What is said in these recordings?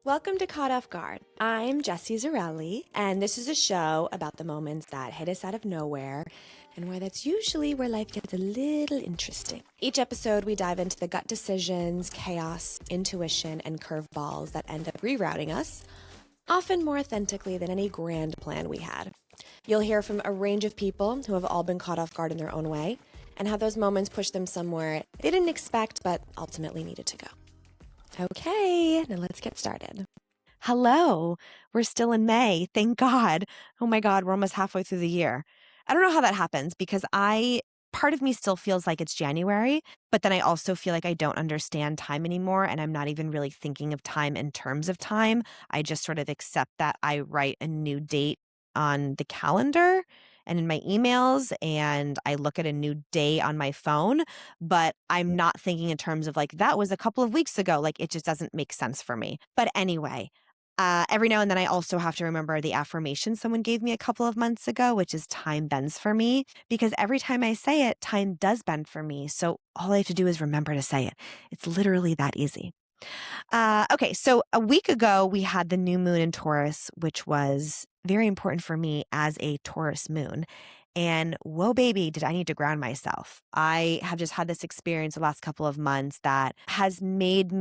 Welcome to Caught Off Guard. I'm Jessie Zarelli, and this is a show about the moments that hit us out of nowhere and why that's usually where life gets a little interesting. Each episode, we dive into the gut decisions, chaos, intuition, and curveballs that end up rerouting us, often more authentically than any grand plan we had. You'll hear from a range of people who have all been caught off guard in their own way, and how those moments pushed them somewhere they didn't expect but ultimately needed to go. Okay, now let's get started. Hello, we're still in May. Thank God. Oh my God, we're almost halfway through the year. I don't know how that happens because part of me still feels like it's January, but then I also feel like I don't understand time anymore. And I'm not even really thinking of time in terms of time. I just sort of accept that I write a new date on the calendar and in my emails, and I look at a new day on my phone, but I'm not thinking in terms of like, that was a couple of weeks ago. Like, it just doesn't make sense for me. But anyway, every now and then I also have to remember the affirmation someone gave me a couple of months ago, which is time bends for me, because every time I say it, time does bend for me. So all I have to do is remember to say it. It's literally that easy. Okay, so a week ago, we had the new moon in Taurus, which was very important for me as a Taurus moon. And whoa, baby, did I need to ground myself. I have just had this experience the last couple of months that has made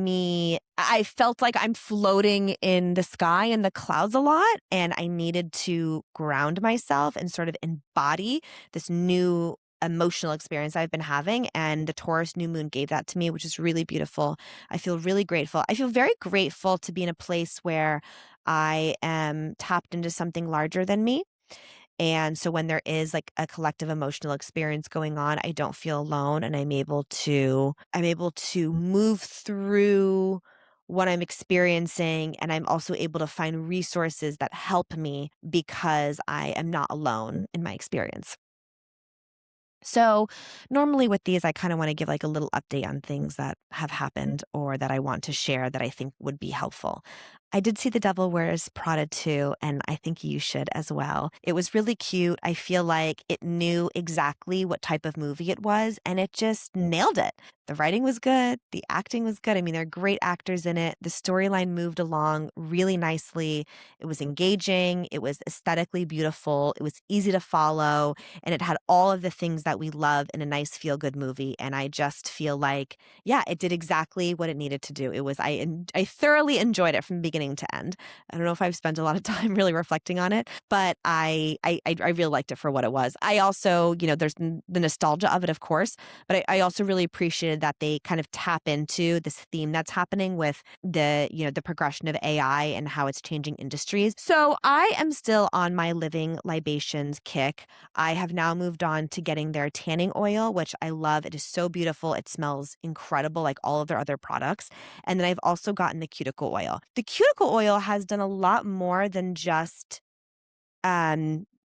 I felt like I'm floating in the sky and the clouds a lot. And I needed to ground myself and sort of embody this new emotional experience I've been having. And the Taurus new moon gave that to me, which is really beautiful. I feel really grateful. I feel very grateful to be in a place where I am tapped into something larger than me. And so when there is like a collective emotional experience going on, I don't feel alone, and I'm able to move through what I'm experiencing, and I'm also able to find resources that help me because I am not alone in my experience. So normally with these, I kind of want to give like a little update on things that have happened or that I want to share that I think would be helpful. I did see The Devil Wears Prada 2, and I think you should as well. It was really cute. I feel like it knew exactly what type of movie it was, and it just nailed it. The writing was good. The acting was good. I mean, there are great actors in it. The storyline moved along really nicely. It was engaging. It was aesthetically beautiful. It was easy to follow, and it had all of the things that we love in a nice feel good movie. And I just feel like, yeah, it did exactly what it needed to do. I thoroughly enjoyed it from beginning to end. I don't know if I've spent a lot of time really reflecting on it, but I really liked it for what it was. I also, there's the nostalgia of it, of course, but I also really appreciated that they kind of tap into this theme that's happening with the progression of AI and how it's changing industries. So I am still on my Living Libations kick. I have now moved on to getting their tanning oil, which I love. It is so beautiful. It smells incredible, like all of their other products. And then I've also gotten the cuticle oil. The cuticle oil has done a lot more than just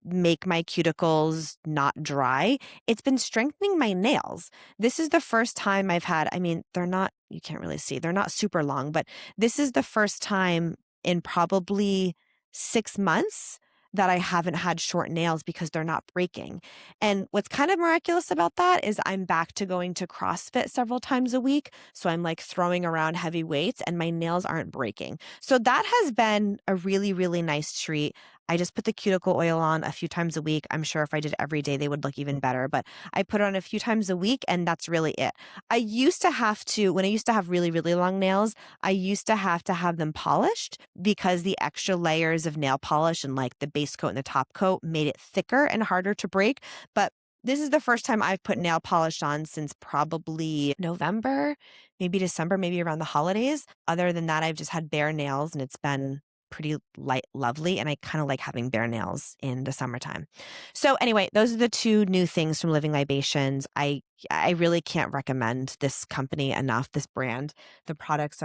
make my cuticles not dry. It's been strengthening my nails. This is the first time you can't really see, they're not super long, but this is the first time in probably 6 months that I haven't had short nails because they're not breaking. And what's kind of miraculous about that is I'm back to going to CrossFit several times a week. So I'm like throwing around heavy weights and my nails aren't breaking. So that has been a really, really nice treat. I just put the cuticle oil on a few times a week. I'm sure if I did every day, they would look even better, but I put it on a few times a week and that's really it. When I used to have really, really long nails, I used to have them polished because the extra layers of nail polish and like the base coat and the top coat made it thicker and harder to break. But this is the first time I've put nail polish on since probably November, maybe December, maybe around the holidays. Other than that, I've just had bare nails and it's been pretty light, lovely. And I kind of like having bare nails in the summertime. So anyway, those are the two new things from Living Libations. I really can't recommend this company enough, this brand. The products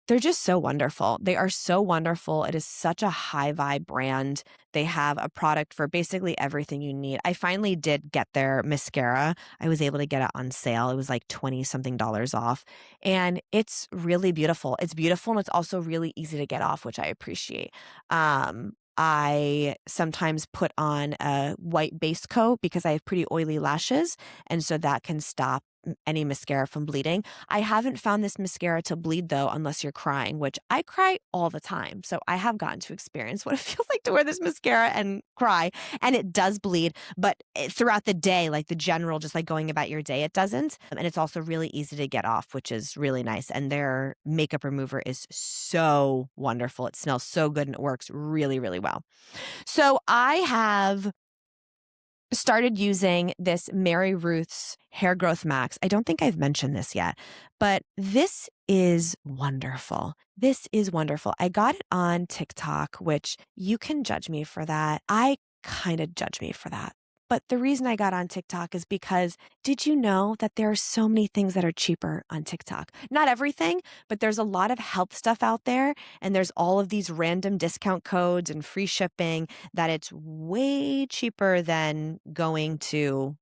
they're just so wonderful. They are so wonderful. It is such a high vibe brand. They have a product for basically everything you need. I finally did get their mascara. I was able to get it on sale. It was like 20 something dollars off. And it's really beautiful. It's beautiful and it's also really easy to get off, which I appreciate. I sometimes put on a white base coat because I have pretty oily lashes. And so that can stop any mascara from bleeding. I haven't found this mascara to bleed though, unless you're crying, which I cry all the time. So I have gotten to experience what it feels like to wear this mascara and cry. And it does bleed, but throughout the day, like the general, just like going about your day, it doesn't. And it's also really easy to get off, which is really nice. And their makeup remover is so wonderful. It smells so good and it works really, really well. So I have started using this Mary Ruth's Hair Growth Max. I don't think I've mentioned this yet, but this is wonderful. This is wonderful. I got it on TikTok, which you can judge me for that. I kind of judge me for that. But the reason I got on TikTok is because did you know that there are so many things that are cheaper on TikTok? Not everything, but there's a lot of health stuff out there. And there's all of these random discount codes and free shipping that it's way cheaper than going to,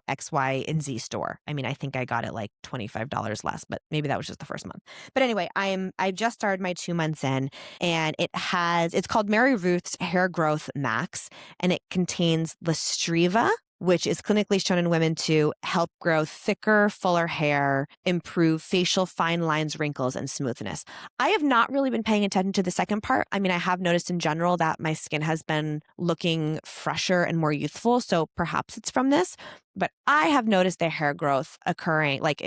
X, Y, and Z store. I mean, I think I got it like $25 less, but maybe that was just the first month. But anyway, I've just started my 2 months in, and it's called Mary Ruth's Hair Growth Max, and it contains Listriva, which is clinically shown in women to help grow thicker, fuller hair, improve facial fine lines, wrinkles, and smoothness. I have not really been paying attention to the second part. I mean, I have noticed in general that my skin has been looking fresher and more youthful, so perhaps it's from this. But I have noticed the hair growth occurring, like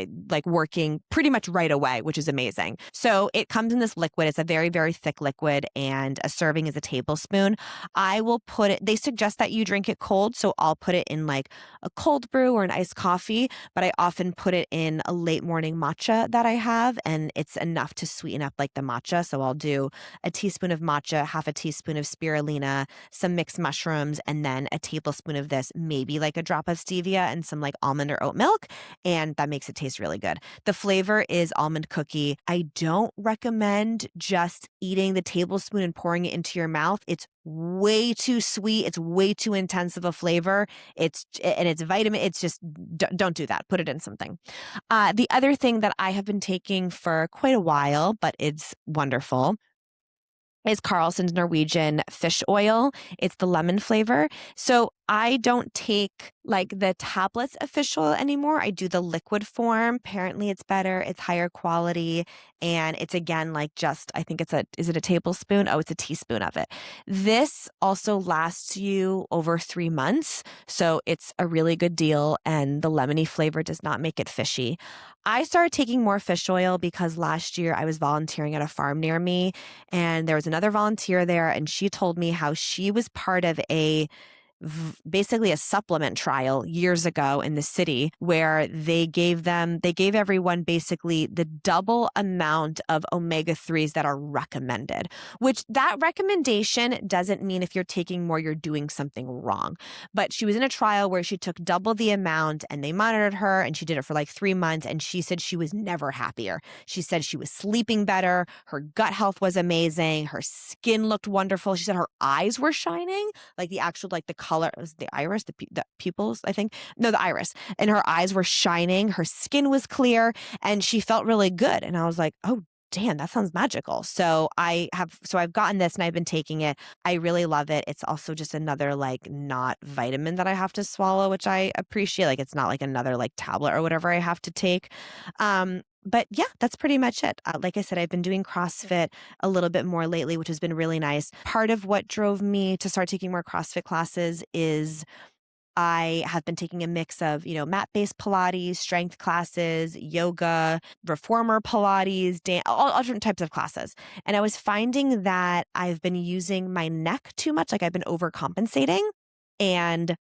working pretty much right away, which is amazing. So it comes in this liquid. It's a very, very thick liquid, and a serving is a tablespoon. I will put it, they suggest that you drink it cold, so I'll put it in like a cold brew or an iced coffee, but I often put it in a late morning matcha that I have, and it's enough to sweeten up like the matcha. So I'll do a teaspoon of matcha, half a teaspoon of spirulina, some mixed mushrooms, and then a tablespoon of this, maybe like a drop of stevia and some like almond or oat milk, and that makes it taste really good. The flavor is almond cookie. I don't recommend just eating the tablespoon and pouring it into your mouth. It's way too sweet. It's way too intense of a flavor. It's vitamin. It's just, don't do that. Put it in something. The other thing that I have been taking for quite a while, but it's wonderful, is Carlson's Norwegian fish oil. It's the lemon flavor. So I don't take like the tablets of fish oil anymore. I do the liquid form. Apparently it's better. It's higher quality. And it's again, like just, I think is it a tablespoon? Oh, it's a teaspoon of it. This also lasts you over 3 months. So it's a really good deal. And the lemony flavor does not make it fishy. I started taking more fish oil because last year I was volunteering at a farm near me, and there was another volunteer there, and she told me how she was part of basically a supplement trial years ago in the city where they gave everyone basically the double amount of omega-3s that are recommended, which that recommendation doesn't mean if you're taking more, you're doing something wrong. But she was in a trial where she took double the amount, and they monitored her, and she did it for like 3 months. And she said she was never happier. She said she was sleeping better. Her gut health was amazing. Her skin looked wonderful. She said her eyes were shining, like the actual, like the color, was the iris, the pupils, I think. No, the iris. And her eyes were shining. Her skin was clear, and she felt really good. And I was like, oh, damn, that sounds magical. So I've gotten this and I've been taking it. I really love it. It's also just another like not vitamin that I have to swallow, which I appreciate. Like it's not like another like tablet or whatever I have to take. But yeah, that's pretty much it. Like I said, I've been doing CrossFit a little bit more lately, which has been really nice. Part of what drove me to start taking more CrossFit classes is I have been taking a mix of, mat-based Pilates, strength classes, yoga, reformer Pilates, all different types of classes. And I was finding that I've been using my neck too much, like I've been overcompensating. And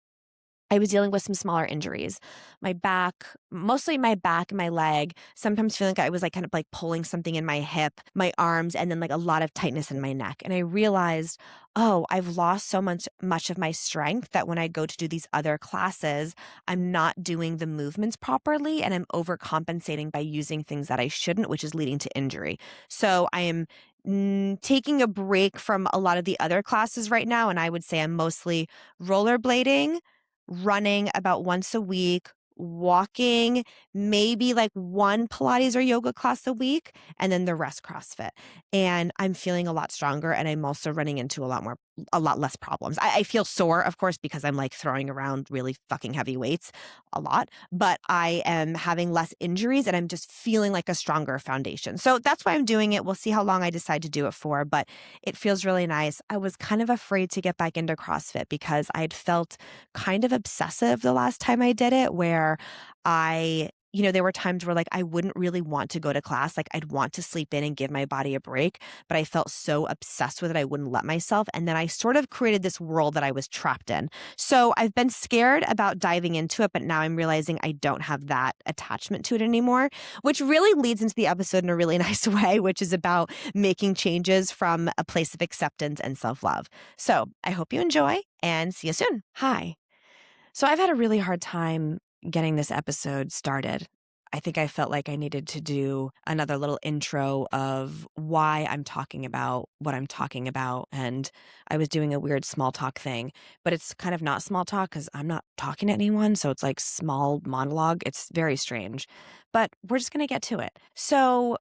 I was dealing with some smaller injuries. My back, mostly my back and my leg, sometimes feeling like I was like kind of like pulling something in my hip, my arms, and then like a lot of tightness in my neck. And I realized, oh, I've lost so much of my strength that when I go to do these other classes, I'm not doing the movements properly, and I'm overcompensating by using things that I shouldn't, which is leading to injury. So I am taking a break from a lot of the other classes right now. And I would say I'm mostly rollerblading, running about once a week, walking, maybe like one Pilates or yoga class a week, and then the rest CrossFit. And I'm feeling a lot stronger, and I'm also running into a lot more a lot less problems. I feel sore, of course, because I'm like throwing around really fucking heavy weights a lot, but I am having less injuries and I'm just feeling like a stronger foundation. So that's why I'm doing it. We'll see how long I decide to do it for, but it feels really nice. I was kind of afraid to get back into CrossFit because I'd felt kind of obsessive the last time I did it, where there were times where like I wouldn't really want to go to class. Like I'd want to sleep in and give my body a break, but I felt so obsessed with it, I wouldn't let myself. And then I sort of created this world that I was trapped in. So I've been scared about diving into it, but now I'm realizing I don't have that attachment to it anymore, which really leads into the episode in a really nice way, which is about making changes from a place of acceptance and self-love. So I hope you enjoy and see you soon. Hi. So I've had a really hard time getting this episode started. I think I felt like I needed to do another little intro of why I'm talking about what I'm talking about. And I was doing a weird small talk thing, but it's kind of not small talk because I'm not talking to anyone. So it's like small monologue. It's very strange, but we're just going to get to it. So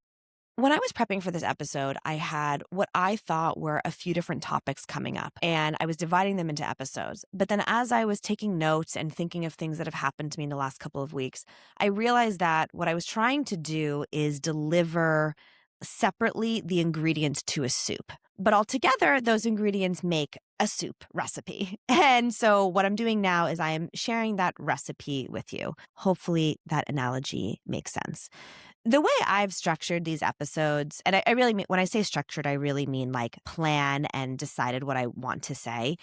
when I was prepping for this episode, I had what I thought were a few different topics coming up, and I was dividing them into episodes. But then as I was taking notes and thinking of things that have happened to me in the last couple of weeks, I realized that what I was trying to do is deliver separately the ingredients to a soup. But altogether, those ingredients make a soup recipe. And so what I'm doing now is I am sharing that recipe with you. Hopefully that analogy makes sense. The way I've structured these episodes, and I really mean, when I say structured, I really mean like plan and decided what I want to say,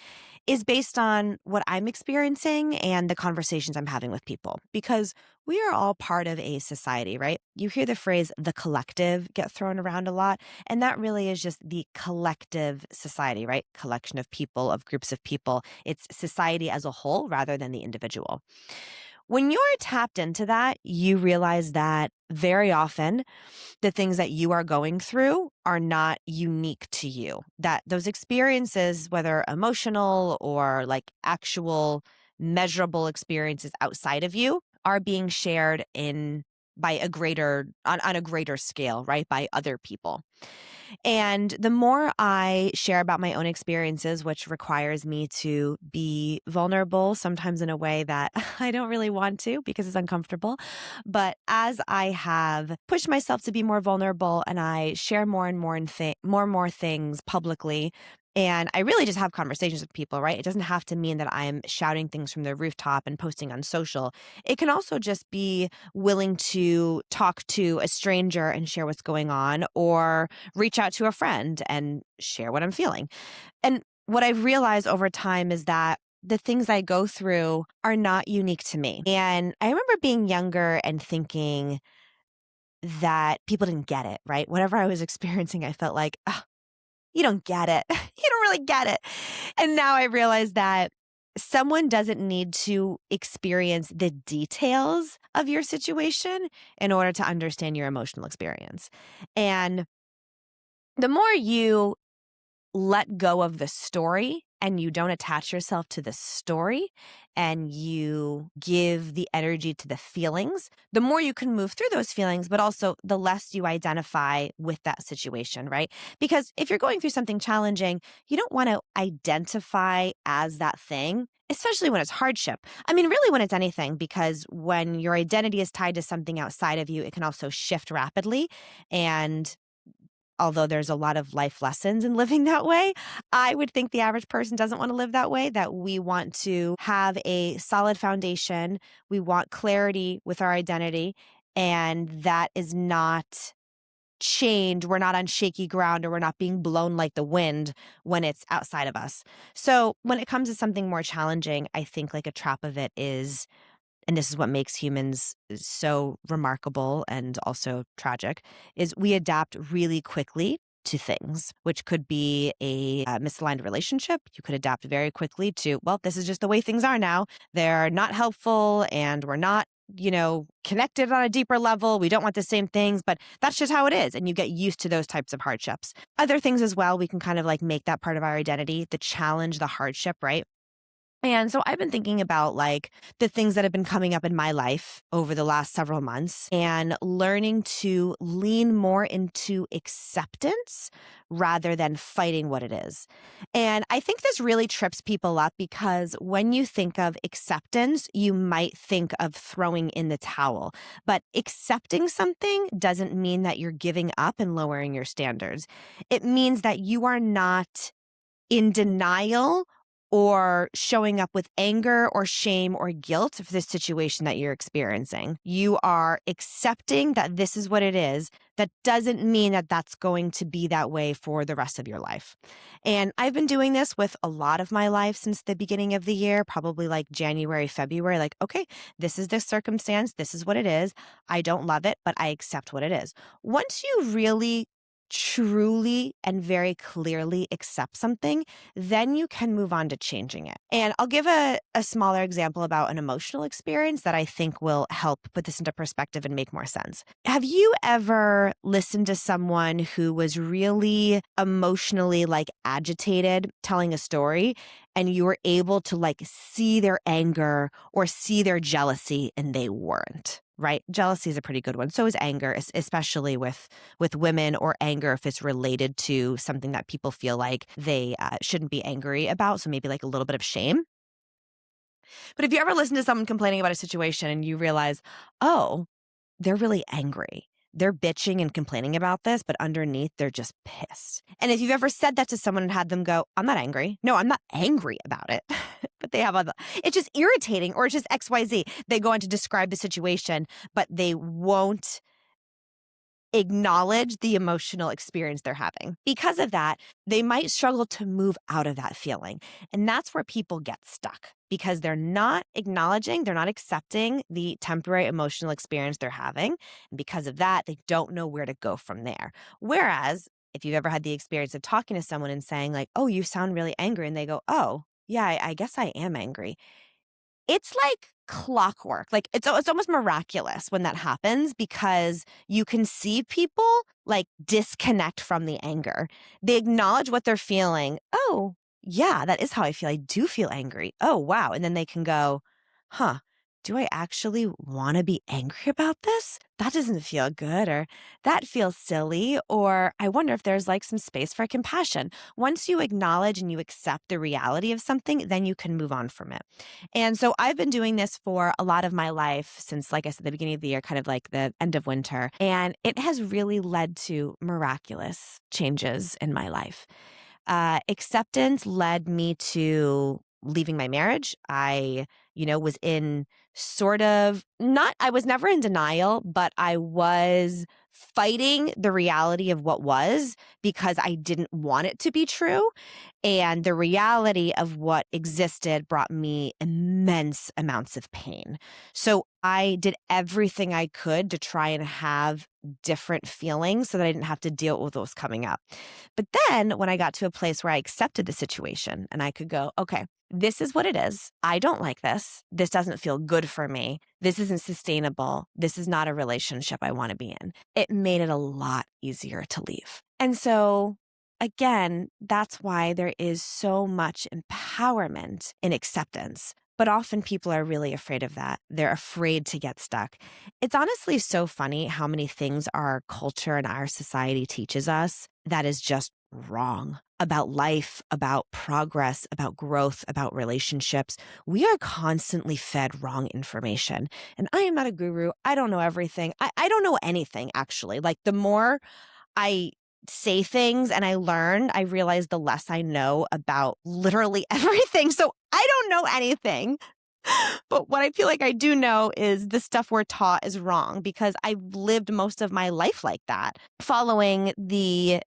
is based on what I'm experiencing and the conversations I'm having with people. Because we are all part of a society, right? You hear the phrase the collective get thrown around a lot. And that really is just the collective society, right? Collection of people, of groups of people. It's society as a whole rather than the individual. When you're tapped into that, you realize that very often the things that you are going through are not unique to you. That those experiences, whether emotional or like actual measurable experiences outside of you, are being shared by a greater on a greater scale, right? By other people. And the more I share about my own experiences, which requires me to be vulnerable, sometimes in a way that I don't really want to because it's uncomfortable. But as I have pushed myself to be more vulnerable and I share more and more things publicly, and I really just have conversations with people, right? It doesn't have to mean that I'm shouting things from the rooftop and posting on social. It can also just be willing to talk to a stranger and share what's going on, or reach out to a friend and share what I'm feeling. And what I've realized over time is that the things I go through are not unique to me. And I remember being younger and thinking that people didn't get it, right? Whatever I was experiencing, I felt like, oh, you don't get it. You don't really get it. And now I realize that someone doesn't need to experience the details of your situation in order to understand your emotional experience. And the more you let go of the story and you don't attach yourself to the story and you give the energy to the feelings, the more you can move through those feelings, but also the less you identify with that situation, right? Because if you're going through something challenging, you don't want to identify as that thing, especially when it's hardship. I mean, really when it's anything, because when your identity is tied to something outside of you, it can also shift rapidly. And although there's a lot of life lessons in living that way, I would think the average person doesn't want to live that way, that we want to have a solid foundation. We want clarity with our identity, and that is not chained. We're not on shaky ground, or we're not being blown like the wind when it's outside of us. So when it comes to something more challenging, I think like a trap of it is, and this is what makes humans so remarkable and also tragic, is we adapt really quickly to things, which could be a misaligned relationship. You could adapt very quickly to, well, this is just the way things are now. They're not helpful and we're not, connected on a deeper level. We don't want the same things, but that's just how it is. And you get used to those types of hardships. Other things as well, we can kind of like make that part of our identity, the challenge, the hardship, right? And so I've been thinking about like the things that have been coming up in my life over the last several months and learning to lean more into acceptance rather than fighting what it is. And I think this really trips people up because when you think of acceptance, you might think of throwing in the towel. But accepting something doesn't mean that you're giving up and lowering your standards. It means that you are not in denial or showing up with anger or shame or guilt for the situation that you're experiencing. You are accepting that this is what it is. That doesn't mean that that's going to be that way for the rest of your life. And I've been doing this with a lot of my life since the beginning of the year, probably like January, February, like, okay, this is the circumstance. This is what it is. I don't love it, but I accept what it is. Once you really truly and very clearly accept something, then you can move on to changing it. And I'll give a smaller example about an emotional experience that I think will help put this into perspective and make more sense. Have you ever listened to someone who was really emotionally like agitated telling a story and you were able to like see their anger or see their jealousy and they weren't? Right? Jealousy is a pretty good one. So is anger, especially with women, or anger if it's related to something that people feel like they shouldn't be angry about. So maybe like a little bit of shame. But if you ever listen to someone complaining about a situation and you realize, oh, they're really angry. They're bitching and complaining about this, but underneath they're just pissed. And if you've ever said that to someone and had them go, I'm not angry. No, I'm not angry about it. But they have it's just irritating or it's just XYZ. They go on to describe the situation, but they won't acknowledge the emotional experience they're having. Because of that, they might struggle to move out of that feeling. And that's where people get stuck because they're not acknowledging, they're not accepting the temporary emotional experience they're having. And because of that, they don't know where to go from there. Whereas if you've ever had the experience of talking to someone and saying like, oh, you sound really angry. And they go, oh, yeah, I guess I am angry. It's like clockwork. Like it's almost miraculous when that happens because you can see people like disconnect from the anger. They acknowledge what they're feeling. Oh, yeah, that is how I feel. I do feel angry. Oh, wow. And then they can go, huh, do I actually want to be angry about this? That doesn't feel good, or that feels silly, or I wonder if there's like some space for compassion. Once you acknowledge and you accept the reality of something, then you can move on from it. And so I've been doing this for a lot of my life since, like I said, the beginning of the year, kind of like the end of winter. And it has really led to miraculous changes in my life. Acceptance led me to leaving my marriage. I, was in sort of not, I was never in denial, but I was fighting the reality of what was because I didn't want it to be true. And the reality of what existed brought me immense amounts of pain. So I did everything I could to try and have different feelings so that I didn't have to deal with those coming up. But then when I got to a place where I accepted the situation and I could go, okay, this is what it is. I don't like this. This doesn't feel good for me. This isn't sustainable. This is not a relationship I want to be in. It made it a lot easier to leave. And so again, that's why there is so much empowerment in acceptance. But often people are really afraid of that. They're afraid to get stuck. It's honestly so funny how many things our culture and our society teaches us that is just wrong about life, about progress, about growth, about relationships. We are constantly fed wrong information. And I am not a guru. I don't know everything. I don't know anything, actually. Like the more I say things and I learn, I realize the less I know about literally everything. So I don't know anything. But what I feel like I do know is the stuff we're taught is wrong because I've lived most of my life like that, following the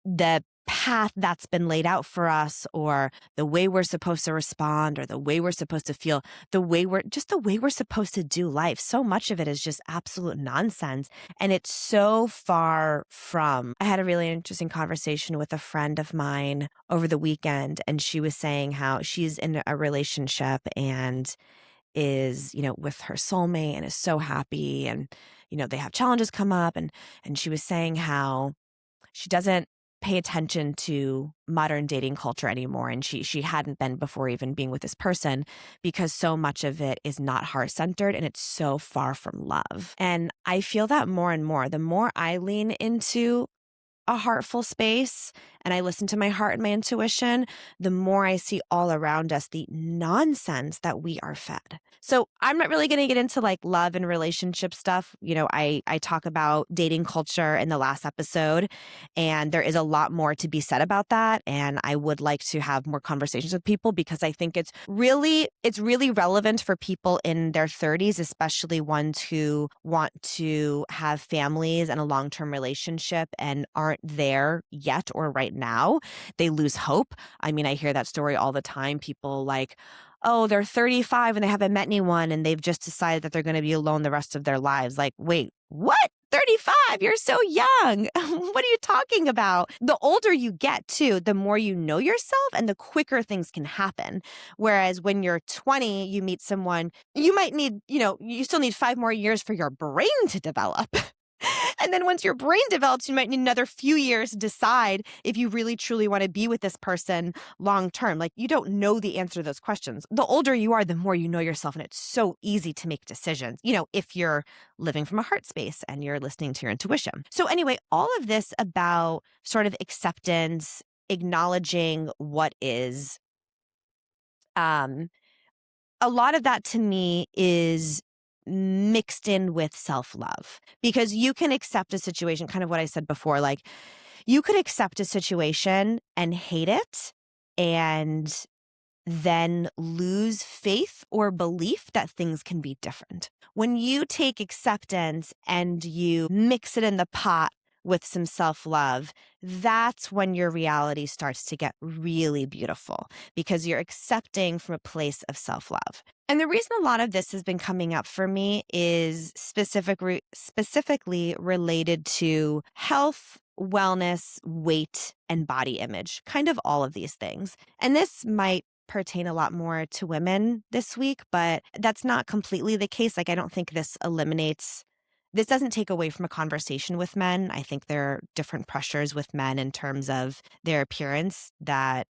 path that's been laid out for us, or the way we're supposed to respond, or the way we're supposed to feel, the way we're supposed to do life. So much of it is just absolute nonsense. And it's so far from. I had a really interesting conversation with a friend of mine over the weekend, and she was saying how she's in a relationship and is, with her soulmate and is so happy, and, they have challenges come up, and she was saying how she doesn't pay attention to modern dating culture anymore. And she hadn't been before even being with this person, because so much of it is not heart-centered and it's so far from love. And I feel that more and more. The more I lean into a heartful space and I listen to my heart and my intuition, the more I see all around us the nonsense that we are fed. So I'm not really going to get into like love and relationship stuff. I talk about dating culture in the last episode, and there is a lot more to be said about that. And I would like to have more conversations with people, because I think it's really relevant for people in their 30s, especially ones who want to have families and a long-term relationship and aren't there yet or right now. They lose hope. I mean, I hear that story all the time. People like, oh, they're 35 and they haven't met anyone and they've just decided that they're going to be alone the rest of their lives. Like, wait, what? 35? You're so young. What are you talking about? The older you get, too, the more you know yourself and the quicker things can happen. Whereas when you're 20, you meet someone, you might need, you still need 5 more years for your brain to develop. And then once your brain develops, you might need another few years to decide if you really truly want to be with this person long term. Like, you don't know the answer to those questions. The older you are, the more you know yourself. And it's so easy to make decisions, if you're living from a heart space and you're listening to your intuition. So anyway, all of this about sort of acceptance, acknowledging what is, a lot of that to me is mixed in with self-love, because you can accept a situation, kind of what I said before, like you could accept a situation and hate it and then lose faith or belief that things can be different. When you take acceptance and you mix it in the pot with some self-love, that's when your reality starts to get really beautiful, because you're accepting from a place of self-love. And the reason a lot of this has been coming up for me is specifically related to health, wellness, weight, and body image, kind of all of these things. And this might pertain a lot more to women this week, but that's not completely the case. Like, I don't think this doesn't take away from a conversation with men. I think there are different pressures with men in terms of their appearance that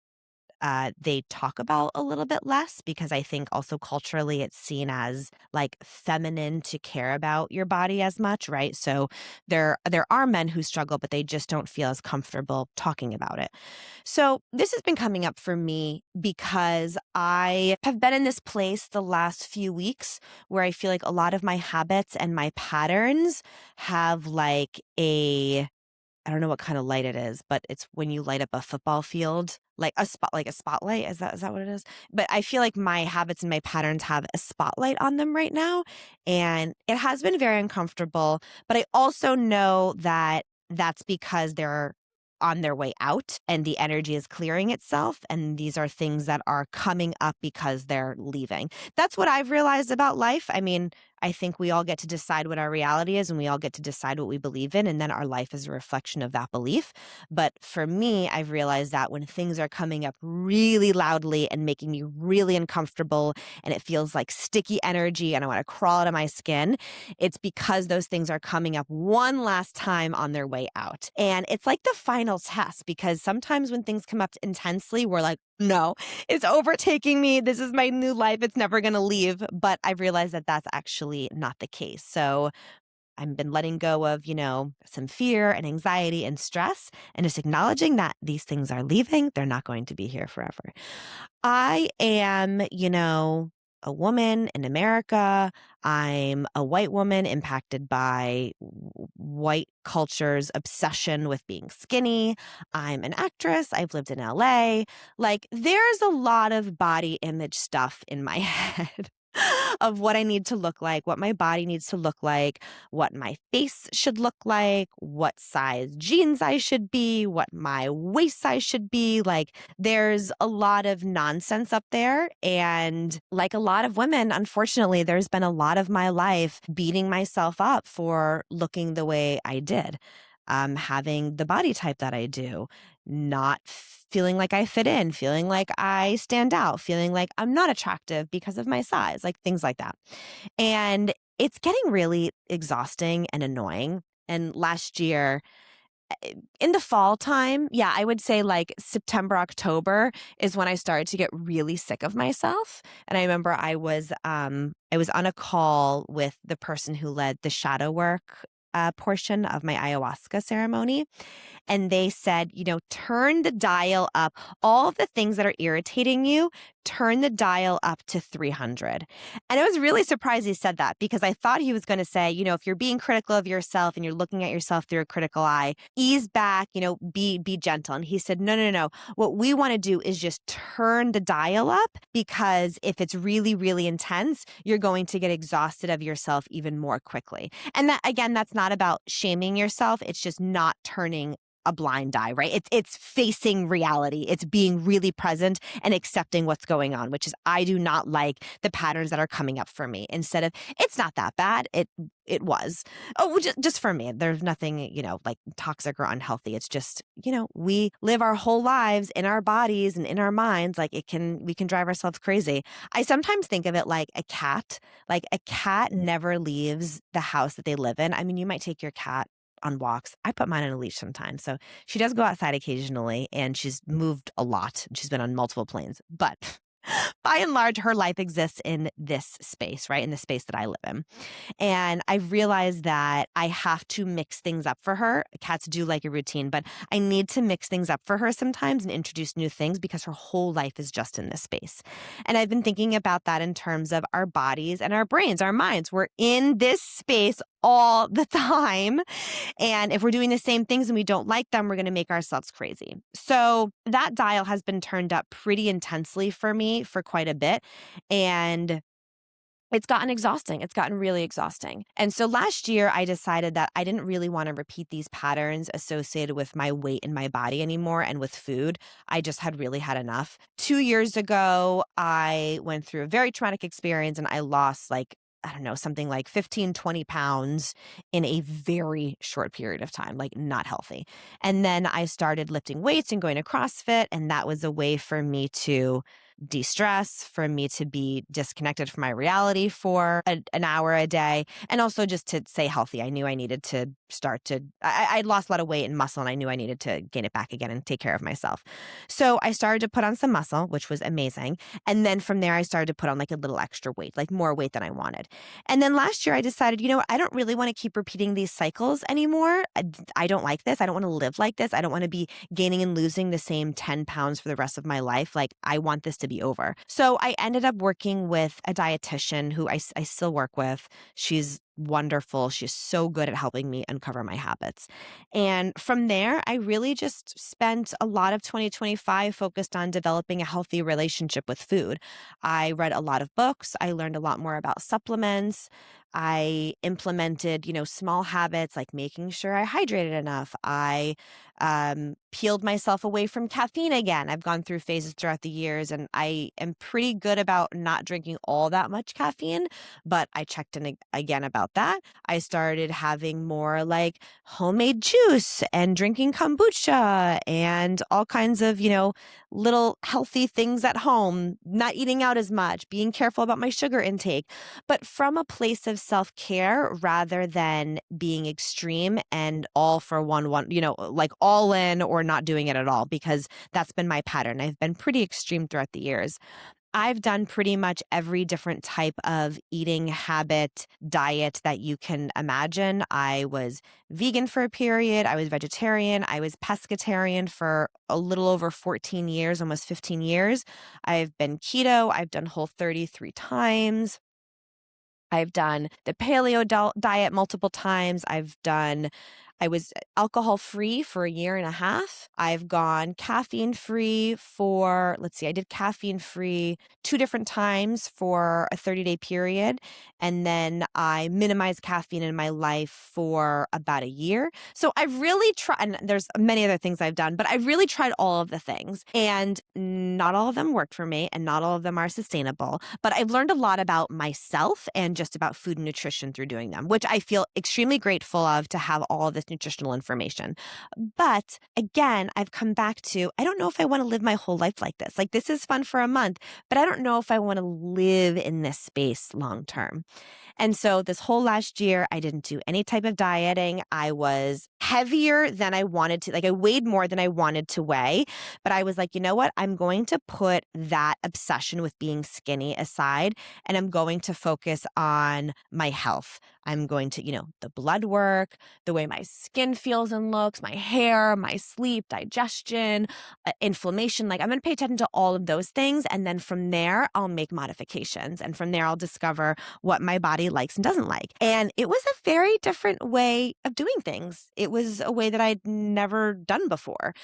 they talk about a little bit less, because I think also culturally it's seen as like feminine to care about your body as much, right? So there are men who struggle, but they just don't feel as comfortable talking about it. So this has been coming up for me because I have been in this place the last few weeks where I feel like a lot of my habits and my patterns have like I don't know what kind of light it is, but it's when you light up a football field, like a spotlight. Is that what it is? But I feel like my habits and my patterns have a spotlight on them right now, and it has been very uncomfortable. But I also know that that's because they're on their way out and the energy is clearing itself, and these are things that are coming up because they're leaving. That's what I've realized about life. I mean, I think we all get to decide what our reality is, and we all get to decide what we believe in, and then our life is a reflection of that belief. But for me, I've realized that when things are coming up really loudly and making me really uncomfortable, and it feels like sticky energy and I want to crawl out of my skin, it's because those things are coming up one last time on their way out. And it's like the final test, because sometimes when things come up intensely, we're like, no, it's overtaking me. This is my new life. It's never going to leave. But I've realized that that's actually not the case. So I've been letting go of, some fear and anxiety and stress, and just acknowledging that these things are leaving. They're not going to be here forever. I am, a woman in America. I'm a white woman impacted by white culture's obsession with being skinny. I'm an actress. I've lived in LA. Like, there's a lot of body image stuff in my head of what I need to look like, what my body needs to look like, what my face should look like, what size jeans I should be, what my waist size should be. Like, there's a lot of nonsense up there. And like a lot of women, unfortunately, there's been a lot of my life beating myself up for looking the way I did, having the body type that I do, not feeling like I fit in, feeling like I stand out, feeling like I'm not attractive because of my size, like things like that. And it's getting really exhausting and annoying. And last year, in the fall time, yeah, I would say like September, October is when I started to get really sick of myself. And I remember I was on a call with the person who led the shadow work portion of my ayahuasca ceremony. And they said, turn the dial up. All of the things that are irritating you, turn the dial up to 300. And I was really surprised he said that, because I thought he was going to say, if you're being critical of yourself and you're looking at yourself through a critical eye, ease back, be gentle. And he said, no, no, no. What we want to do is just turn the dial up, because if it's really, really intense, you're going to get exhausted of yourself even more quickly. And that, again, that's not about shaming yourself. It's just not turning a blind eye, right? It's facing reality. It's being really present and accepting what's going on, which is, I do not like the patterns that are coming up for me. Instead of, it's not that bad. It was. Oh, just for me. There's nothing, like toxic or unhealthy. It's just, we live our whole lives in our bodies and in our minds. Like we can drive ourselves crazy. I sometimes think of it like a cat. Like a cat never leaves the house that they live in. I mean, you might take your cat on walks. I put mine on a leash sometimes. So she does go outside occasionally, and she's moved a lot. She's been on multiple planes, but by and large, her life exists in this space, right? In the space that I live in. And I've realized that I have to mix things up for her. Cats do like a routine, but I need to mix things up for her sometimes and introduce new things, because her whole life is just in this space. And I've been thinking about that in terms of our bodies and our brains, our minds. We're in this space all the time. And if we're doing the same things and we don't like them, we're going to make ourselves crazy. So that dial has been turned up pretty intensely for me for quite a bit. And it's gotten exhausting. It's gotten really exhausting. And so last year, I decided that I didn't really want to repeat these patterns associated with my weight in my body anymore and with food. I just had really had enough. 2 years ago, I went through a very traumatic experience, and I lost I don't know, something like 15, 20 pounds in a very short period of time, like not healthy. And then I started lifting weights and going to CrossFit. And that was a way for me to de-stress, for me to be disconnected from my reality for an hour a day, and also just to stay healthy. I knew I needed to I'd lost a lot of weight and muscle, and I knew I needed to gain it back again and take care of myself. So I started to put on some muscle, which was amazing. And then from there, I started to put on like a little extra weight, like more weight than I wanted. And then last year I decided, you know what, I don't really want to keep repeating these cycles anymore. I don't like this. I don't want to live like this. I don't want to be gaining and losing the same 10 pounds for the rest of my life. Like, I want this to be over. So I ended up working with a dietitian who I still work with. She's wonderful. She's so good at helping me uncover my habits. And from there, I really just spent a lot of 2025 focused on developing a healthy relationship with food. I read a lot of books. I learned a lot more about supplements. I implemented, small habits like making sure I hydrated enough. I peeled myself away from caffeine again. I've gone through phases throughout the years, and I am pretty good about not drinking all that much caffeine, but I checked in again about that. I started having more like homemade juice and drinking kombucha and all kinds of, little healthy things at home, not eating out as much, being careful about my sugar intake, but from a place of self-care rather than being extreme and all for one, like all in or not doing it at all, because that's been my pattern. I've been pretty extreme throughout the years. I've done pretty much every different type of eating habit, diet that you can imagine. I was vegan for a period. I was vegetarian. I was pescatarian for a little over 14 years, almost 15 years. I've been keto. I've done Whole30 3 times. I've done the paleo diet multiple times. I was alcohol free for a year and a half. I've gone caffeine free I did caffeine free 2 different times for a 30-day period. And then I minimized caffeine in my life for about a year. So I've really tried, and there's many other things I've done, but I've really tried all of the things, and not all of them worked for me, and not all of them are sustainable. But I've learned a lot about myself and just about food and nutrition through doing them, which I feel extremely grateful of, to have all of this this nutritional information. But again, I've come back to, I don't know if I want to live my whole life like this. Like, this is fun for a month, but I don't know if I want to live in this space long term. And so this whole last year, I didn't do any type of dieting. I was heavier than I wanted to. Like, I weighed more than I wanted to weigh. But I was like, you know what? I'm going to put that obsession with being skinny aside, and I'm going to focus on my health. I'm going to, the blood work, the way my skin feels and looks, my hair, my sleep, digestion, inflammation. Like, I'm going to pay attention to all of those things. And then from there, I'll make modifications. And from there, I'll discover what my body likes and doesn't like. And it was a very different way of doing things. It was a way that I'd never done before.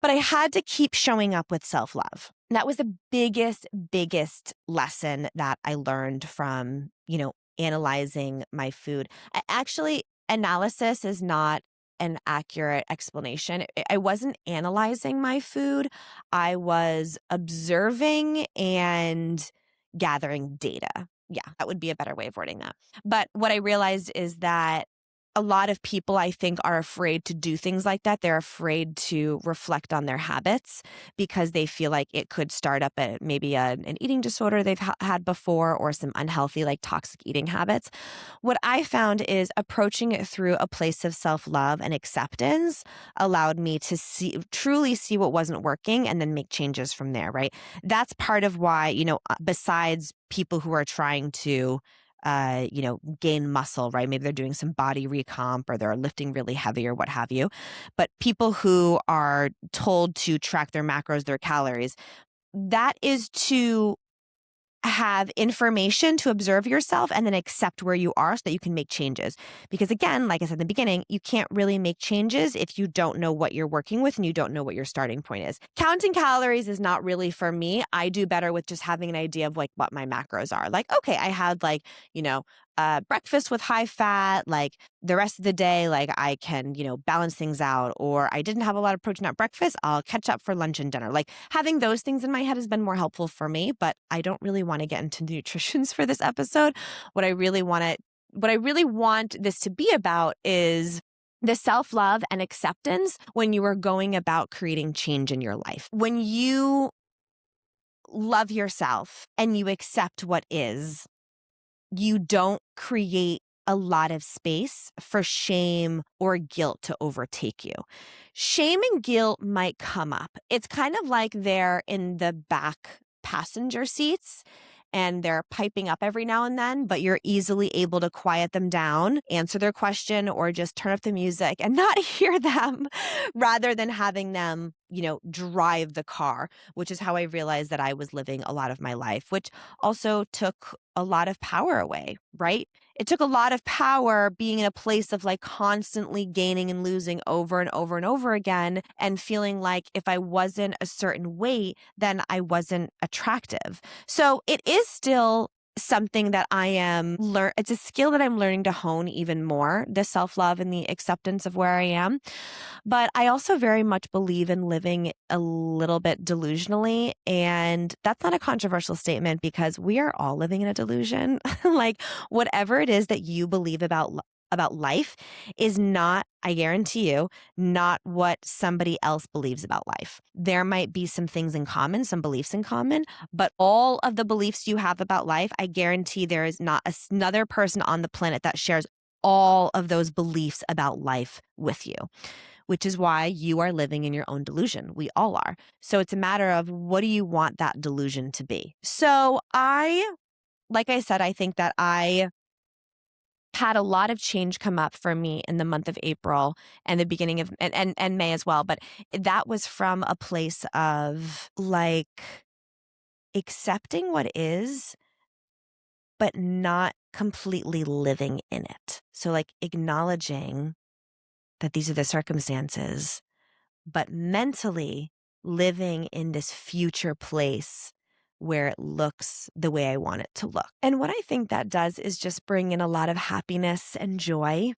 But I had to keep showing up with self-love. That was the biggest lesson that I learned from, analyzing my food. Actually, analysis is not an accurate explanation. I wasn't analyzing my food. I was observing and gathering data. Yeah, that would be a better way of wording that. But what I realized is that a lot of people, I think, are afraid to do things like that. They're afraid to reflect on their habits because they feel like it could start up maybe an eating disorder they've had before, or some unhealthy, like toxic eating habits. What I found is approaching it through a place of self-love and acceptance allowed me to truly see what wasn't working and then make changes from there, right? That's part of why, besides people who are trying to gain muscle, right? Maybe they're doing some body recomp or they're lifting really heavy or what have you. But people who are told to track their macros, their calories, that is to have information to observe yourself and then accept where you are so that you can make changes. Because again, like I said in the beginning, you can't really make changes if you don't know what you're working with and you don't know what your starting point is. Counting calories is not really for me. I do better with just having an idea of like what my macros are. Like, okay, I had breakfast with high fat, like the rest of the day, like I can, balance things out. Or I didn't have a lot of protein at breakfast, I'll catch up for lunch and dinner. Like, having those things in my head has been more helpful for me, but I don't really want to get into nutritions for this episode. What I really want this to be about is the self-love and acceptance when you are going about creating change in your life. When you love yourself and you accept what is, you don't create a lot of space for shame or guilt to overtake you. Shame and guilt might come up. It's kind of like they're in the back passenger seats and they're piping up every now and then, but you're easily able to quiet them down, answer their question, or just turn up the music and not hear them rather than having them, drive the car, which is how I realized that I was living a lot of my life, which also took a lot of power away, right? It took a lot of power being in a place of like constantly gaining and losing over and over and over again and feeling like if I wasn't a certain weight, then I wasn't attractive. So it is still something that I am it's a skill that I'm learning to hone even more, the self-love and the acceptance of where I am. But I also very much believe in living a little bit delusionally. And that's not a controversial statement because we are all living in a delusion. Like, whatever it is that you believe about life is not, I guarantee you, not what somebody else believes about life. There might be some things in common, some beliefs in common, but all of the beliefs you have about life, I guarantee there is not another person on the planet that shares all of those beliefs about life with you, which is why you are living in your own delusion. We all are. So it's a matter of what do you want that delusion to be? So like I said, I think that I had a lot of change come up for me in the month of April and the beginning of and May as well. But that was from a place of like accepting what is, but not completely living in it. So like acknowledging that these are the circumstances, but mentally living in this future place where it looks the way I want it to look. And what I think that does is just bring in a lot of happiness and joy.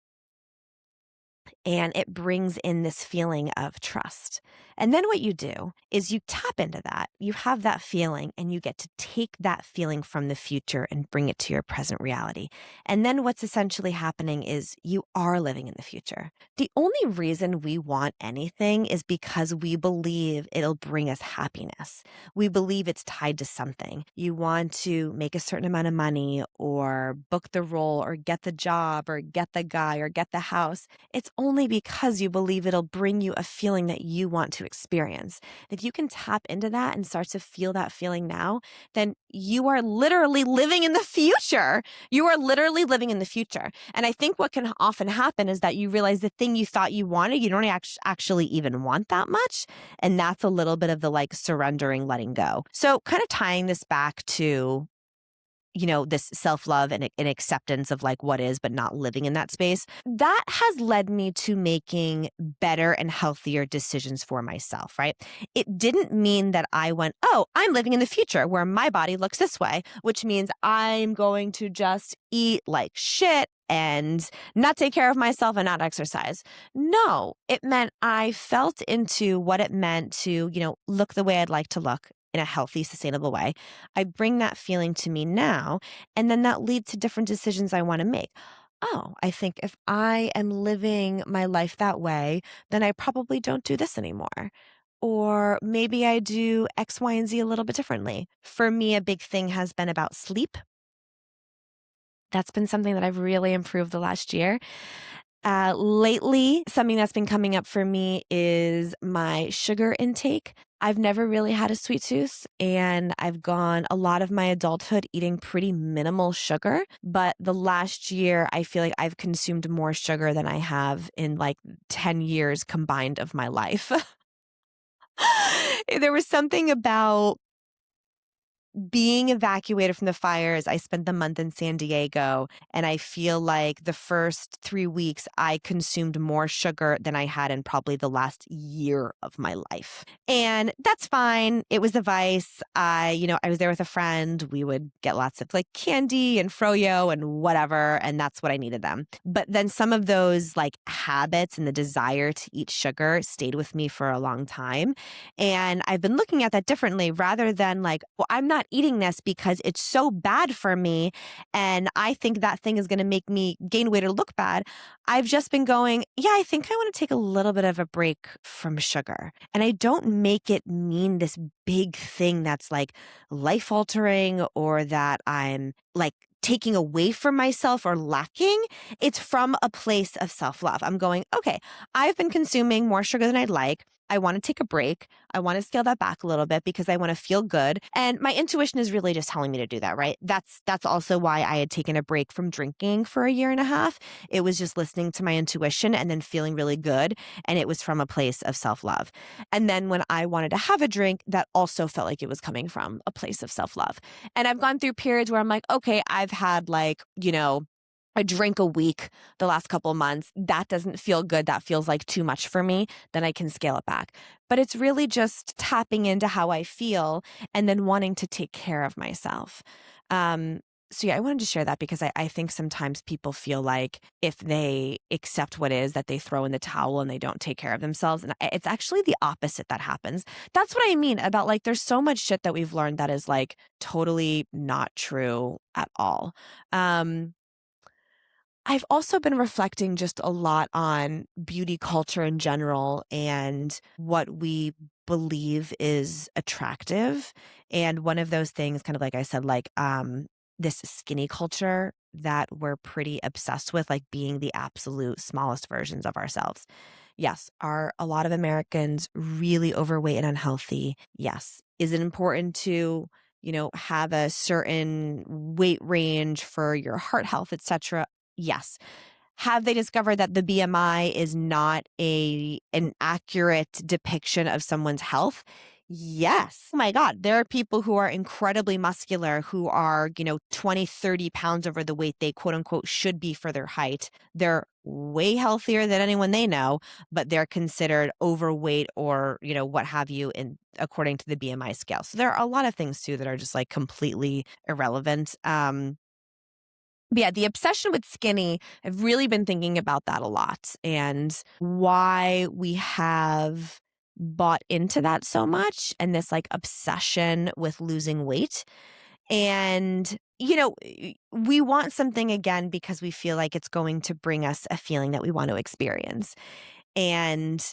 And it brings in this feeling of trust. And then what you do is you tap into that. You have that feeling and you get to take that feeling from the future and bring it to your present reality. And then what's essentially happening is you are living in the future. The only reason we want anything is because we believe it'll bring us happiness. We believe it's tied to something. You want to make a certain amount of money or book the role or get the job or get the guy or get the house. It's only because you believe it'll bring you a feeling that you want to experience. If you can tap into that and start to feel that feeling now, then you are literally living in the future. You are literally living in the future. And I think what can often happen is that you realize the thing you thought you wanted, you don't actually even want that much. And that's a little bit of the like surrendering, letting go. So kind of tying this back to this self-love and acceptance of like what is, but not living in that space. That has led me to making better and healthier decisions for myself, right? It didn't mean that I went, oh, I'm living in the future where my body looks this way, which means I'm going to just eat like shit and not take care of myself and not exercise. No, it meant I felt into what it meant to, look the way I'd like to look in a healthy, sustainable way. I bring that feeling to me now, and then that leads to different decisions I want to make. Oh, I think if I am living my life that way, then I probably don't do this anymore. Or maybe I do X, Y, and Z a little bit differently. For me, a big thing has been about sleep. That's been something that I've really improved the last year. Lately, something that's been coming up for me is my sugar intake. I've never really had a sweet tooth, and I've gone a lot of my adulthood eating pretty minimal sugar. But the last year, I feel like I've consumed more sugar than I have in like 10 years combined of my life. There was something about being evacuated from the fires. I spent the month in San Diego, and I feel like the first 3 weeks I consumed more sugar than I had in probably the last year of my life. And that's fine. It was a vice. I was there with a friend. We would get lots of like candy and froyo and whatever, and that's what I needed them. But then some of those like habits and the desire to eat sugar stayed with me for a long time. And I've been looking at that differently rather than like, well, I'm not eating this because it's so bad for me and I think that thing is going to make me gain weight or look bad. I've just been going, yeah, I think I want to take a little bit of a break from sugar. And I don't make it mean this big thing that's like life altering or that I'm like taking away from myself or lacking. It's from a place of self-love. I'm going, okay, I've been consuming more sugar than I'd like. I want to take a break. I want to scale that back a little bit because I want to feel good. And my intuition is really just telling me to do that, right? That's also why I had taken a break from drinking for a year and a half. It was just listening to my intuition and then feeling really good. And it was from a place of self-love. And then when I wanted to have a drink, that also felt like it was coming from a place of self-love. And I've gone through periods where I'm like, okay, I've had like, a drink a week the last couple of months. That doesn't feel good. That feels like too much for me. Then I can scale it back. But it's really just tapping into how I feel and then wanting to take care of myself. So yeah, I wanted to share that because I think sometimes people feel like if they accept what is that they throw in the towel and they don't take care of themselves. And it's actually the opposite that happens. That's what I mean about like, there's so much shit that we've learned that is like totally not true at all. I've also been reflecting just a lot on beauty culture in general and what we believe is attractive. And one of those things, kind of like I said, like this skinny culture that we're pretty obsessed with, like being the absolute smallest versions of ourselves. Yes. Are a lot of Americans really overweight and unhealthy? Yes. Is it important to have a certain weight range for your heart health, etc.? Yes. Have they discovered that the BMI is not an accurate depiction of someone's health? Yes. Oh my God. There are people who are incredibly muscular who are, 20, 30 pounds over the weight they quote unquote should be for their height. They're way healthier than anyone they know, but they're considered overweight or, what have you according to the BMI scale. So there are a lot of things too that are just like completely irrelevant. But yeah, the obsession with skinny, I've really been thinking about that a lot and why we have bought into that so much and this like obsession with losing weight. And, we want something again because we feel like it's going to bring us a feeling that we want to experience. And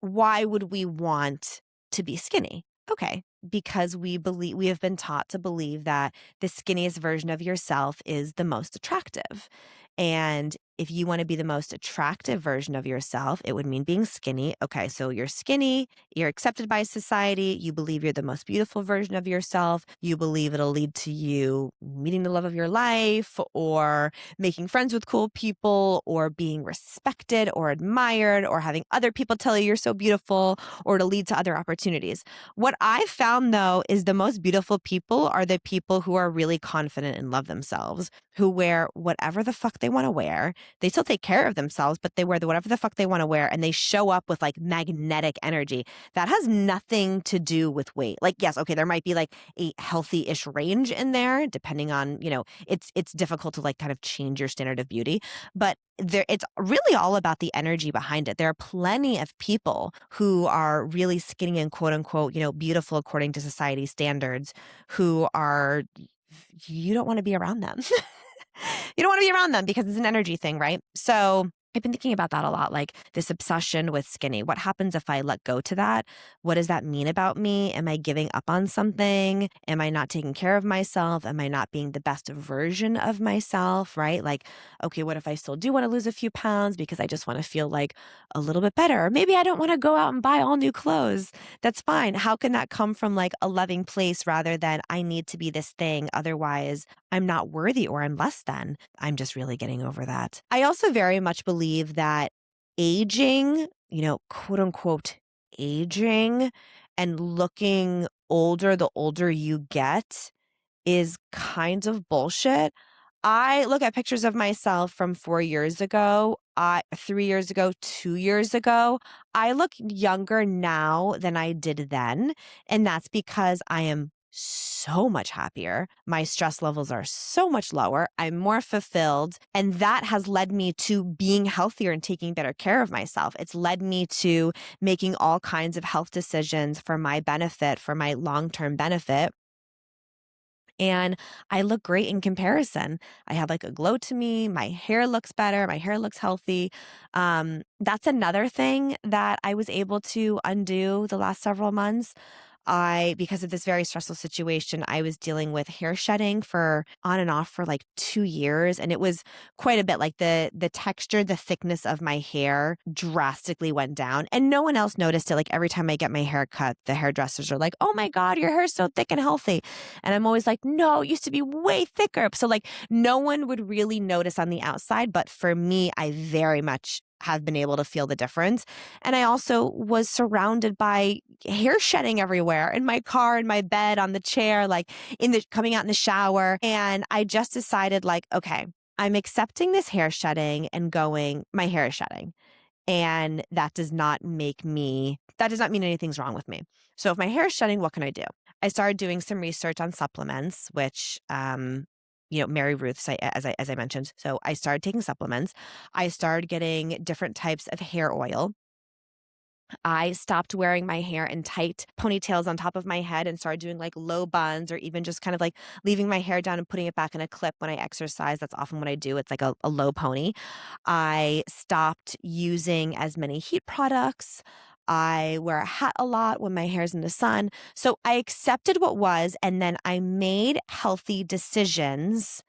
why would we want to be skinny? Okay, because we have been taught to believe that the skinniest version of yourself is the most attractive. And if you want to be the most attractive version of yourself, it would mean being skinny. Okay, so you're skinny, you're accepted by society, you believe you're the most beautiful version of yourself, you believe it'll lead to you meeting the love of your life or making friends with cool people or being respected or admired or having other people tell you you're so beautiful or to lead to other opportunities. What I've found though is the most beautiful people are the people who are really confident and love themselves, who wear whatever the fuck they want to wear. They still take care of themselves, but they wear whatever the fuck they want to wear and they show up with like magnetic energy. That has nothing to do with weight. Like, yes, okay, there might be like a healthy-ish range in there, depending on, it's difficult to like kind of change your standard of beauty, but it's really all about the energy behind it. There are plenty of people who are really skinny and quote unquote, beautiful according to society standards who are you don't want to be around them. You don't want to be around them because it's an energy thing, right? So I've been thinking about that a lot, like this obsession with skinny. What happens if I let go to that? What does that mean about me? Am I giving up on something? Am I not taking care of myself? Am I not being the best version of myself, right? Like, okay, what if I still do want to lose a few pounds because I just want to feel like a little bit better? Or maybe I don't want to go out and buy all new clothes. That's fine. How can that come from like a loving place rather than I need to be this thing? Otherwise, I'm not worthy or I'm less than. I'm just really getting over that. I also very much believe that aging, quote unquote, aging and looking older the older you get is kind of bullshit. I look at pictures of myself from 4 years ago, 3 years ago, 2 years ago. I look younger now than I did then. And that's because I am so much happier. My stress levels are so much lower. I'm more fulfilled. And that has led me to being healthier and taking better care of myself. It's led me to making all kinds of health decisions for my benefit, for my long term benefit. And I look great in comparison. I have like a glow to me. My hair looks better. My hair looks healthy. That's another thing that I was able to undo the last several months. Because of this very stressful situation, I was dealing with hair shedding for on and off for like 2 years. And it was quite a bit. Like the texture, the thickness of my hair drastically went down. And no one else noticed it. Like every time I get my hair cut, the hairdressers are like, oh my God, your hair's so thick and healthy. And I'm always like, no, it used to be way thicker. So like no one would really notice on the outside. But for me, I very much have been able to feel the difference. And I also was surrounded by hair shedding everywhere in my car, in my bed, on the chair, like coming out in the shower. And I just decided like, okay, I'm accepting this hair shedding and going, my hair is shedding. And that does not mean anything's wrong with me. So if my hair is shedding, what can I do? I started doing some research on supplements, which, Mary Ruth's, as I mentioned. So I started taking supplements. I started getting different types of hair oil. I stopped wearing my hair in tight ponytails on top of my head and started doing like low buns or even just kind of like leaving my hair down and putting it back in a clip when I exercise. That's often what I do. It's like a low pony. I stopped using as many heat products. I wear a hat a lot when my hair's in the sun. So I accepted what was, and then I made healthy decisions,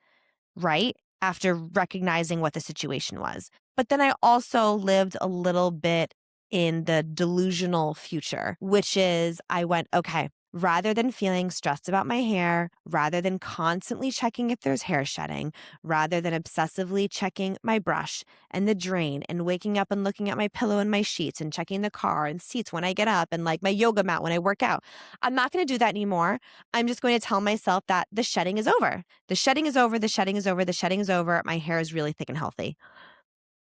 right? After recognizing what the situation was. But then I also lived a little bit in the delusional future, which is I went, okay, rather than feeling stressed about my hair, rather than constantly checking if there's hair shedding, rather than obsessively checking my brush and the drain and waking up and looking at my pillow and my sheets and checking the car and seats when I get up and like my yoga mat when I work out, I'm not going to do that anymore. I'm just going to tell myself that the shedding is over. The shedding is over. The shedding is over. The shedding is over. My hair is really thick and healthy.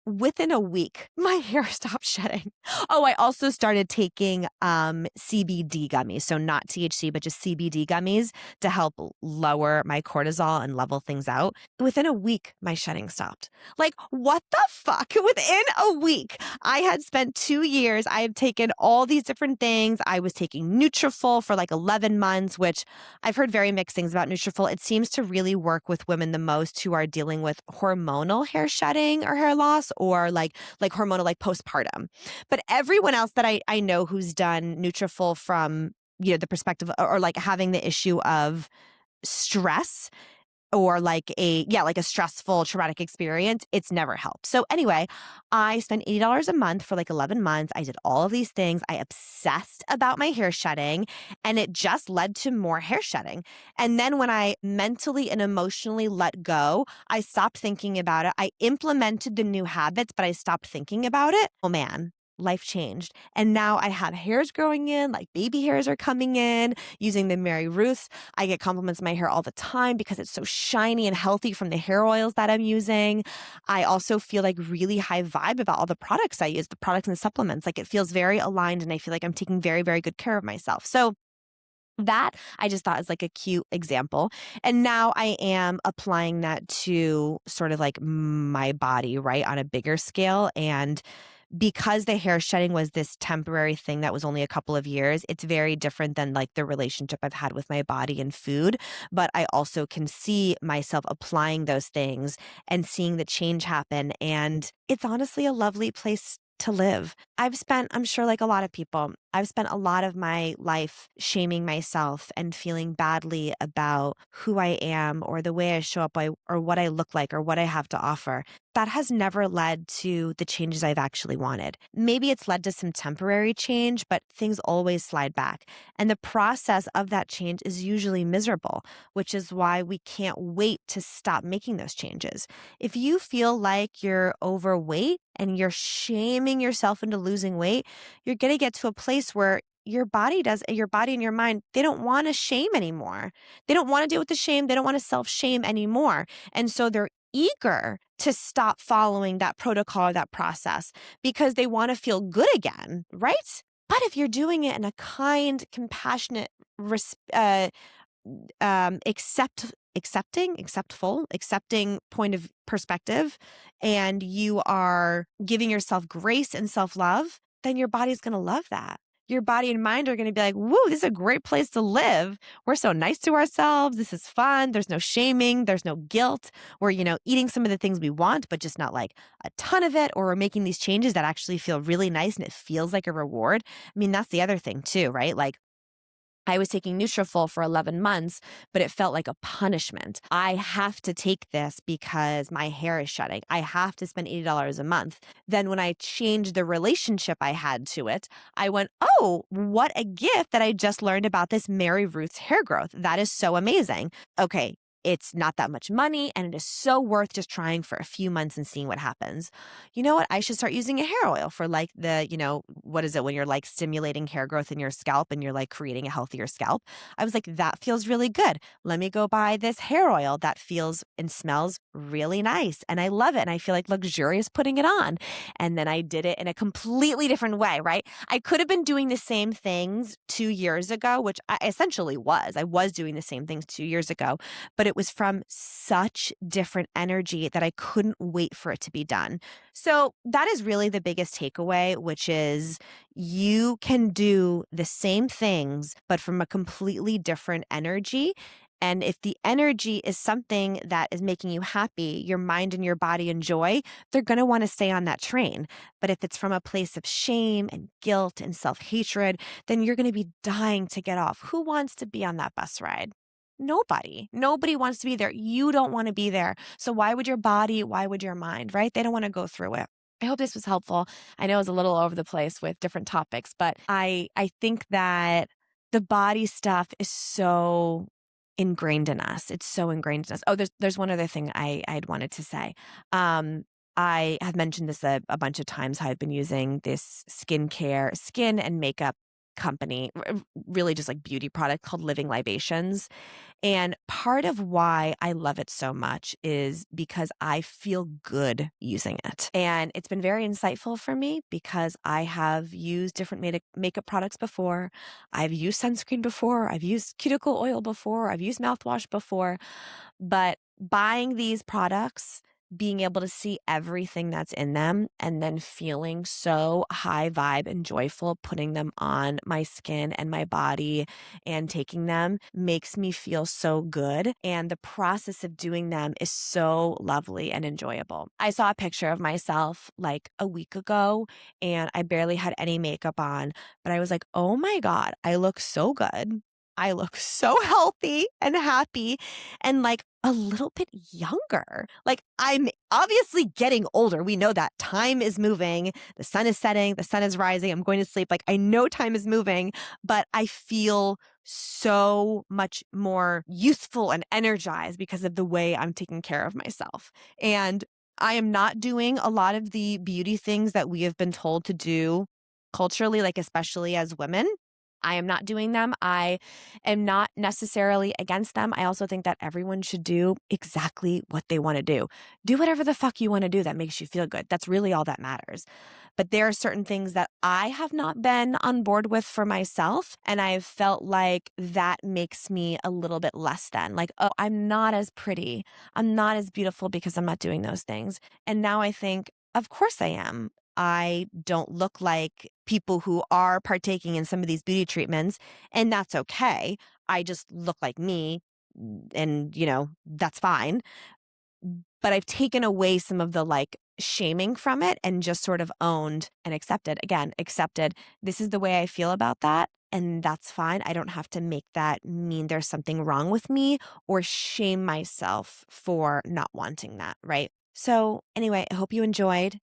within a week, my hair stopped shedding. Oh, I also started taking CBD gummies. So not THC, but just CBD gummies to help lower my cortisol and level things out. Within a week, my shedding stopped. Like, what the fuck? Within a week, I had spent 2 years. I had taken all these different things. I was taking Nutrafol for like 11 months, which I've heard very mixed things about Nutrafol. It seems to really work with women the most who are dealing with hormonal hair shedding or hair loss, or like hormonal, like postpartum. But everyone else that I know who's done Nutrafol from, the perspective, or like having the issue of stress, or like a stressful traumatic experience, it's never helped. So anyway, I spent $80 a month for like 11 months. I did all of these things. I obsessed about my hair shedding, and it just led to more hair shedding. And then when I mentally and emotionally let go, I stopped thinking about it. I implemented the new habits, but I stopped thinking about it. Oh man, life changed. And now I have hairs growing in, like baby hairs are coming in using the Mary Ruths. I get compliments on my hair all the time because it's so shiny and healthy from the hair oils that I'm using. I also feel like really high vibe about all the products I use, the products and supplements. Like, it feels very aligned, and I feel like I'm taking very, very good care of myself. So that I just thought is like a cute example. And now I am applying that to sort of like my body, right, on a bigger scale. And because the hair shedding was this temporary thing that was only a couple of years, it's very different than like the relationship I've had with my body and food. But I also can see myself applying those things and seeing the change happen. And it's honestly a lovely place to live. I'm sure like a lot of people, I've spent a lot of my life shaming myself and feeling badly about who I am or the way I show up, or what I look like or what I have to offer. That has never led to the changes I've actually wanted. Maybe it's led to some temporary change, but things always slide back. And the process of that change is usually miserable, which is why we can't wait to stop making those changes. If you feel like you're overweight and you're shaming yourself into losing weight, you're going to get to a place where your body and your mind, they don't want to shame anymore. They don't want to deal with the shame. They don't want to self-shame anymore. And so they're eager to stop following that protocol or that process because they want to feel good again, right? But if you're doing it in a kind, compassionate, accepting point of perspective, and you are giving yourself grace and self-love, then your body's going to love that. Your body and mind are going to be like, woo, this is a great place to live. We're so nice to ourselves. This is fun. There's no shaming. There's no guilt. We're, eating some of the things we want, but just not like a ton of it. Or we're making these changes that actually feel really nice and it feels like a reward. I mean, that's the other thing too, right? Like, I was taking Nutrafol for 11 months, but it felt like a punishment. I have to take this because my hair is shedding. I have to spend $80 a month. Then when I changed the relationship I had to it, I went, oh, what a gift that I just learned about this Mary Ruth's hair growth. That is so amazing. Okay. It's not that much money, and it is so worth just trying for a few months and seeing what happens. You know what? I should start using a hair oil for like what is it when you're like stimulating hair growth in your scalp and you're like creating a healthier scalp? I was like, that feels really good. Let me go buy this hair oil that feels and smells really nice. And I love it. And I feel like luxurious putting it on. And then I did it in a completely different way, right? I could have been doing the same things 2 years ago, which I essentially was. I was doing the same things 2 years ago, but it was from such different energy that I couldn't wait for it to be done. So that is really the biggest takeaway, which is you can do the same things, but from a completely different energy. And if the energy is something that is making you happy, your mind and your body enjoy, they're going to want to stay on that train. But if it's from a place of shame and guilt and self-hatred, then you're going to be dying to get off. Who wants to be on that bus ride? Nobody wants to be there. You don't want to be there. So why would your mind, right? They don't want to go through it. I hope this was helpful. I know it was a little over the place with different topics, but I think that the body stuff is so ingrained in us. It's so ingrained in us. Oh, there's one other thing I'd wanted to say. I have mentioned this a bunch of times, how I've been using this skin and makeup company, really just like beauty product called Living Libations. And part of why I love it so much is because I feel good using it. And it's been very insightful for me because I have used different makeup products before. I've used sunscreen before. I've used cuticle oil before. I've used mouthwash before. But buying these products, being able to see everything that's in them and then feeling so high vibe and joyful putting them on my skin and my body and taking them makes me feel so good. And the process of doing them is so lovely and enjoyable. I saw a picture of myself like a week ago and I barely had any makeup on, but I was like, oh my God, I look so good. I look so healthy and happy and like a little bit younger. Like I'm obviously getting older. We know that time is moving. The sun is setting. The sun is rising. I'm going to sleep. Like I know time is moving, but I feel so much more youthful and energized because of the way I'm taking care of myself. And I am not doing a lot of the beauty things that we have been told to do culturally, like especially as women. I am not doing them. I am not necessarily against them. I also think that everyone should do exactly what they want to do. Do whatever the fuck you want to do that makes you feel good. That's really all that matters. But there are certain things that I have not been on board with for myself. And I've felt like that makes me a little bit less than. Like, oh, I'm not as pretty. I'm not as beautiful because I'm not doing those things. And now I think, of course I am. I don't look like people who are partaking in some of these beauty treatments, and that's okay. I just look like me, and that's fine. But I've taken away some of the like shaming from it and just sort of owned and accepted. This is the way I feel about that. And that's fine. I don't have to make that mean there's something wrong with me or shame myself for not wanting that. Right. So anyway, I hope you enjoyed.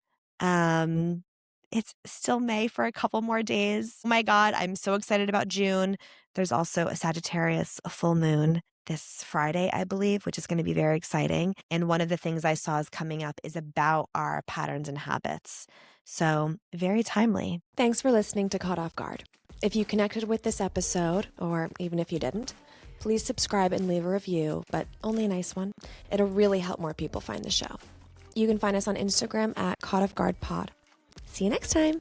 It's still May for a couple more days. Oh my God, I'm so excited about June. There's also a Sagittarius, a full moon this Friday, I believe, which is going to be very exciting. And one of the things I saw is coming up is about our patterns and habits. So very timely. Thanks for listening to Caught Off Guard. If you connected with this episode, or even if you didn't, please subscribe and leave a review, but only a nice one. It'll really help more people find the show. You can find us on Instagram at Caught Off Guard Pod. See you next time.